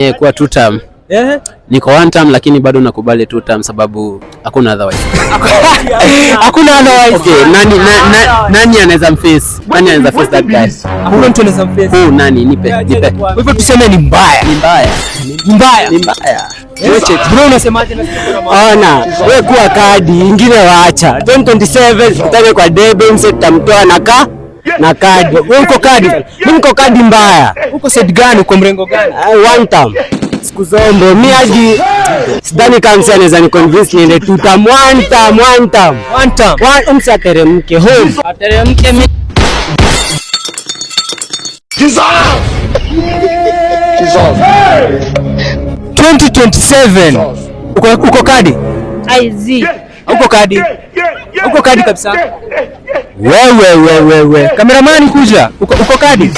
Kwa 2 term. Niko 1 term lakini bado nakubali 2 term sababu hakuna otherwise. Hakuna otherwise. Okay, nani anaweza mface? Nani anaweza face that guy? Hakuna mtu anaweza mface. Oh, nani? Nipe. Hivyo tuseme ni mbaya. Ni mbaya. Bro unasemaje na ona wewe kuwa kadi ingine waacha 2027 tutake kwa debe mse tutamtoa na kadi. Wewe uko kadi, mimi niko kadi mbaya. Uko set gani, uko mrengo gani? 1 term siku zombo mimi hadi sidhani kama mse anaweza ni convince niende 2 term. 1 term mse ateremke home, ateremke mimi 2027 uko kadi? IZ. Uko kadi kabisa. Wewe. Kameramani kuja. Uko kadi?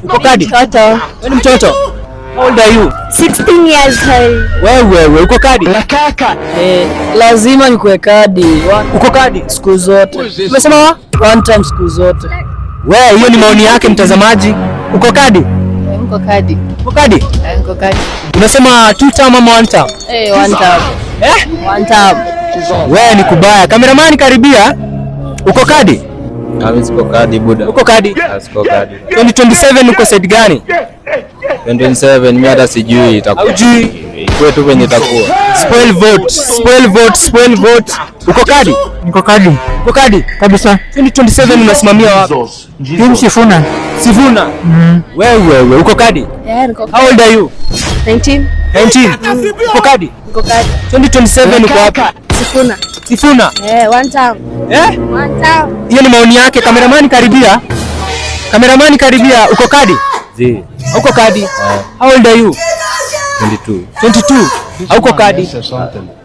Uko kadi? Mtoto. Wewe ni mtoto? How old are you? 16 years old. Wewe uko kadi? Lazima nikuwe kadi. Uko kadi? Siku zote. Umesema 1 time siku zote. Wewe, hiyo ni maoni yake mtazamaji. Uko kadi? Niko kadi. Uko kadi? Niko kadi. Unasema 2 term ama 1 term? 1 term. 1 term. Wewe ni kubaya. Kameramani karibia. Uko kadi? Hawezi uko kadi buda. Uko kadi? Siko kadi. 2027 uko set gani? 2027 mimi hata sijui itakuwa. Hujui? Kwetu venye itakuwa. Spoil vote. Uko kadi? niko kadi. Uko kadi? Kabisa. 2027 unasimamia wapi? Team Sifuna. Wewe uko kadi? Niko. How old are you? 19. 19. Uko kadi? Niko kadi. 2027 uko wapi? Sifuna. 1 term. 1 term. Hiyo ni maoni yake. Kameramani karibia. Uko kadi? Uko kadi? How old are you? 22. Uko kadi?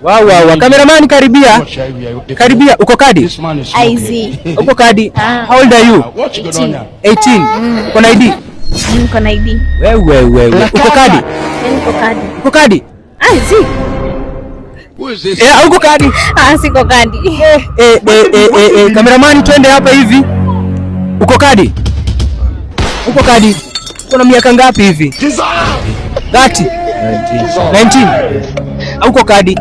Wow. Kameramani karibia. Uko kadi? IZ. Uko kadi? How old are you? 18. Uko na ID? Niko na ID. Wewe. Uko kadi? Niko kadi. Uko kadi? IZ. Uko kadi? Siko kadi. Kameramani twende hapa hivi. Uko kadi? Uko kadi? Uko na miaka ngapi hivi? 30. 19. Uko kadi?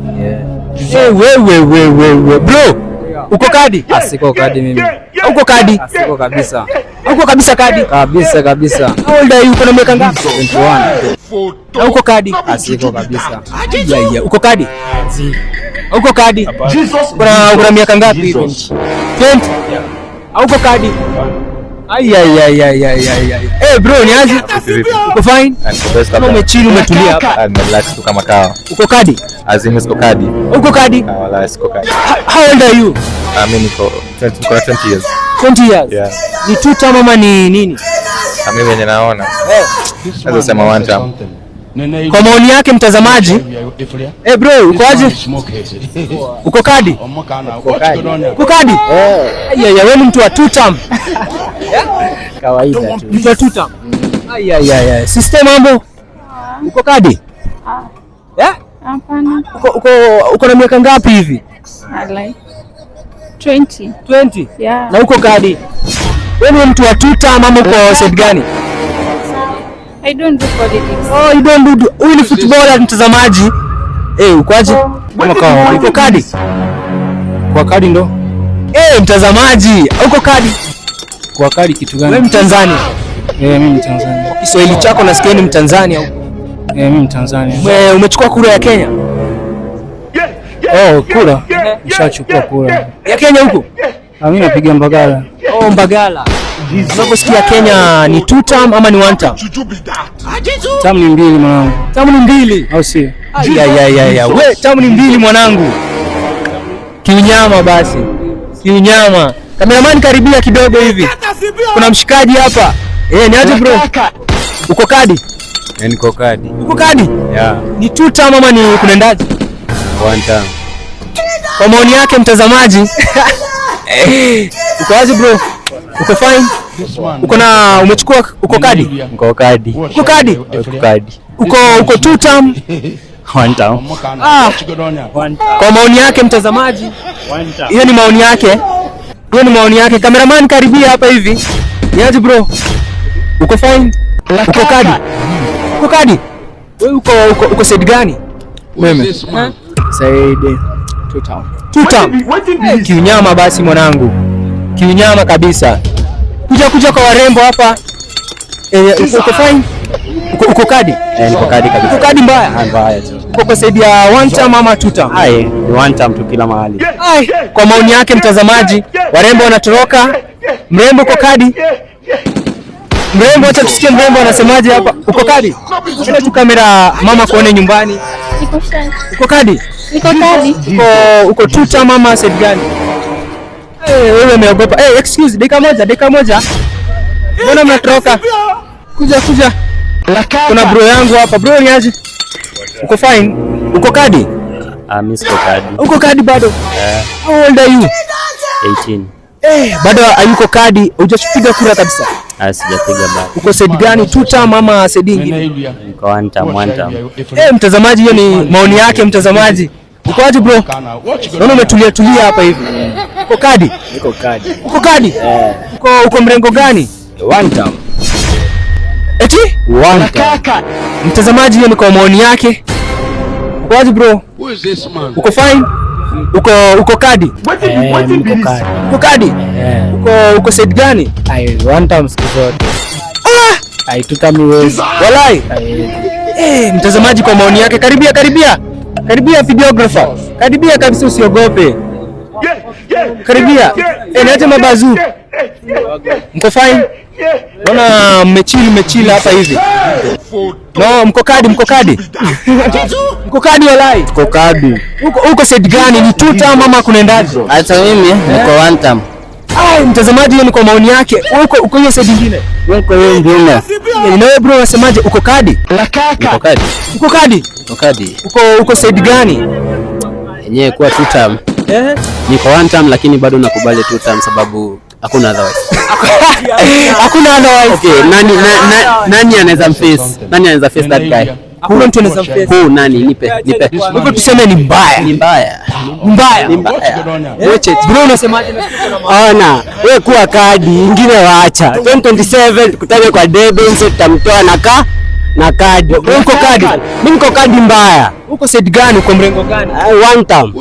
Wewe. Bro, uko kadi? Siko kadi mimi. Uko kadi? Siko kabisa. Uko kabisa kadi? Kabisa. How old are you? Uko na miaka ngapi? 21. Uko kadi? Siko kabisa. Uko kadi? Uko kadi? Uko na miaka ngapi? 20. Uko kadi? Bro, ni aje? Uko fine? Kama umechill umetulia hapa. Relax tu kama kawa. Uko kadi? Azimi siko kadi. Uko kadi? Wala siko kadi. How old are you? Mimi niko 20 years. 20 years? Yeah. Ni 2 term ama ni nini? Mimi venye naona. Naweza sema 1 term. Kwa maoni yake mtazamaji. Bro, uko aje? Uko kadi? Uko kadi? Wewe ni mtu wa 2 term. Kawaida tu. Mtu wa 2 term. System mambo. Uko kadi? Hapana. Uko na miaka ngapi hivi? 20. Yeah. Na uko kadi? Wewe ni mtu wa 2 term ama uko set gani? I don't do politics. You don't do. Huyu ni footballer mtazamaji. Uko aje? Kama kawa. Uko kadi? Kwa kadi ndo. Mtazamaji, uko kadi? Kwa kadi kitu gani? Wewe Mtanzania? Mimi ni Tanzania. Kiswahili chako nasikia ni Mtanzania huko. Mimi ni Tanzania. Umechukua kura ya Kenya? Kura. Nishachukua kura. Ya Kenya huko? Mimi napiga Mbagala. Mbagala. Unaposikia Kenya ni 2 term ama ni 1 term? Term ni 2 mwanangu. Term ni 2 au si? Wewe term ni 2 mwanangu. Kiunyama basi. Kiunyama. Kameramani karibia kidogo hivi. Kuna mshikaji hapa. Ni aje bro? Uko kadi? Niko kadi. Uko kadi? Yeah. Ni 2 term ama ni kunaendaje? 1 term. Kwa maoni yake mtazamaji. Uko aje bro? Uko fine? Umechukua uko kadi? Niko kadi. Uko kadi? Uko 2 term? 1 term. Kwa maoni yake mtazamaji. Hiyo ni maoni yake. Cameraman karibia hapa hivi. Ni aje bro? Uko fine? Uko kadi? Uko kadi? Wewe uko side gani? Mimi. Said Tutam. Kiunyama basi mwanangu. Kiunyama kabisa. Kuja kwa warembo hapa. Uko fine? Uko kadi? Niko kadi kabisa. Uko kadi mbaya? Mbaya tu. Uko side ya one time ama two time? Ni one time tu kila mahali. Kwa maoni yake mtazamaji, warembo wanatoroka. Mrembo uko kadi? Mrembo, acha tusikie mrembo anasemaje hapa. Uko kadi? Nenda tu kamera mama kuone nyumbani. Niko shy. Uko kadi? Niko kadi. Uko tuta mama side gani? Wewe umeogopa. Excuse, dakika moja. Mbona mnatoroka? Kuja. Kuna bro yangu hapa. Bro ni aje? Uko fine? Uko kadi? Mimi siko kadi. Uko kadi bado? How old are you? 18. Bado hayuko kadi. Hujapiga kura kabisa? Sijapiga bado. Uko side gani? Tuta mama side nyingine? Niko one time. Mtazamaji, hiyo ni maoni yake mtazamaji. Uko aje bro? Naona umetulia hapa hivi. Uko kadi? Niko kadi. Uko kadi? Uko mrengo gani? One time. Eti? One time. Mtazamaji, hiyo ni kwa maoni yake. Uko aje bro? Uko fine? Uko kadi? Niko kadi. Uko kadi? Uko side gani? One time siku zote. Tutamiwezi. Walai. Mtazamaji, kwa maoni yake, karibia videographer. Karibia kabisa, usiogope. Karibia. Niache mabazu. Mko fine? Naona mmechill hapa hivi. No, mko kadi. Mko kadi walai. Niko kadi. Uko side gani? Ni tuta ama kunaendaje? Hata mimi niko one time. Mtazamaji, hiyo ni kwa maoni yake. Uko hiyo side nyingine? Niko hiyo nyingine. Na wewe bro unasemaje? Uko kadi? Niko kadi. Uko kadi? Niko kadi. Uko side gani? Yenyewe kuwa two term. Niko one term lakini bado nakubali two term sababu hakuna otherwise. Hakuna otherwise. Okay, nani anaweza face that guy? Hakuna mtu anaweza face. Who nani? Nipe. Wewe tuseme ni mbaya. Bro unasemaje? Ona, wewe kuwa kadi, ingine waacha. 2027 tukutane kwa debe, tutamtoa na kadi. Uko kadi? Mimi niko kadi mbaya. Uko side gani? Uko mrengo gani? One time.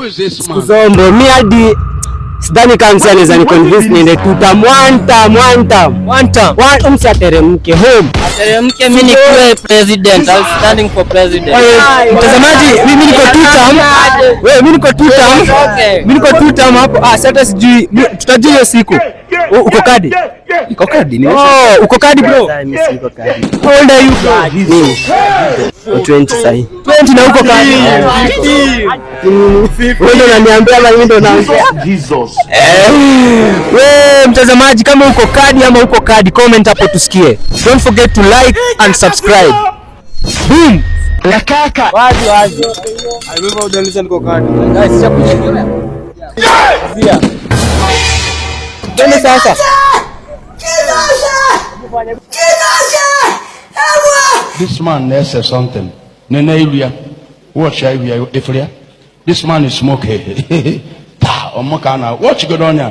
Kuzombo mimi hadi sidhani kama msanii anaweza ni convince niende two time. One time. Msateremke home. Ateremke, mimi ni president. I'm standing for president. Mtazamaji, mimi niko two time. Wewe mimi niko two time. Mimi niko two time hapo. Sasa sijui tutajua hiyo siku. Uko kadi? Niko kadi. Uko kadi bro? Mimi siko kadi. How old are you bro? 20 sahi. 20 na uko kadi. Wewe ndo unaniambia ama mimi ndo naambia? Jesus. Wewe mtazamaji, kama uko kadi ama uko kadi, comment hapo tusikie. Don't forget to like and subscribe. Boom. Wazi. Alivyo udaniza niko kadi. Guys, chakuja. Twende sasa. This man says something. Nene Ilya, watch Ilya Ifria. This man is smoking. Ta, Omakana, watch good on ya.